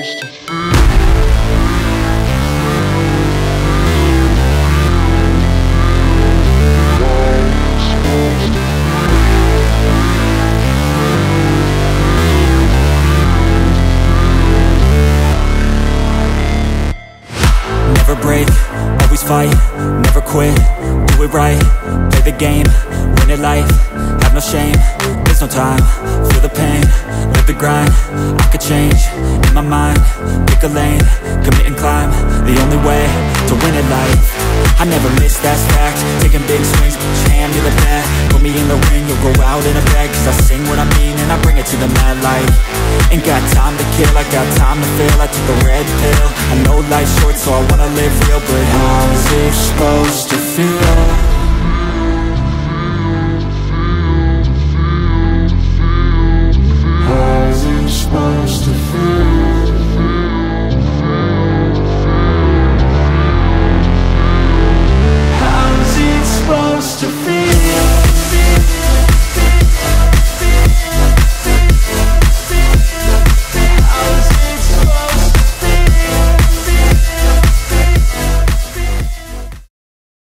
supposed to feel. Never break, always fight, never quit, do it right, play the game, win it life, have no shame, there's no time, feel the pain, live the grind, I could change, in my mind, pick a lane, commit and climb, the only way to win it life. I never miss, that's fact, taking big swings, put your hand to the bat, put me in the ring, you'll go out in a bag, cause I sing what I mean and I bring it to the mad light. Ain't got time to kill, I got time to feel, I took a red pill, I know life's short so I wanna live real, but how's it supposed to feel?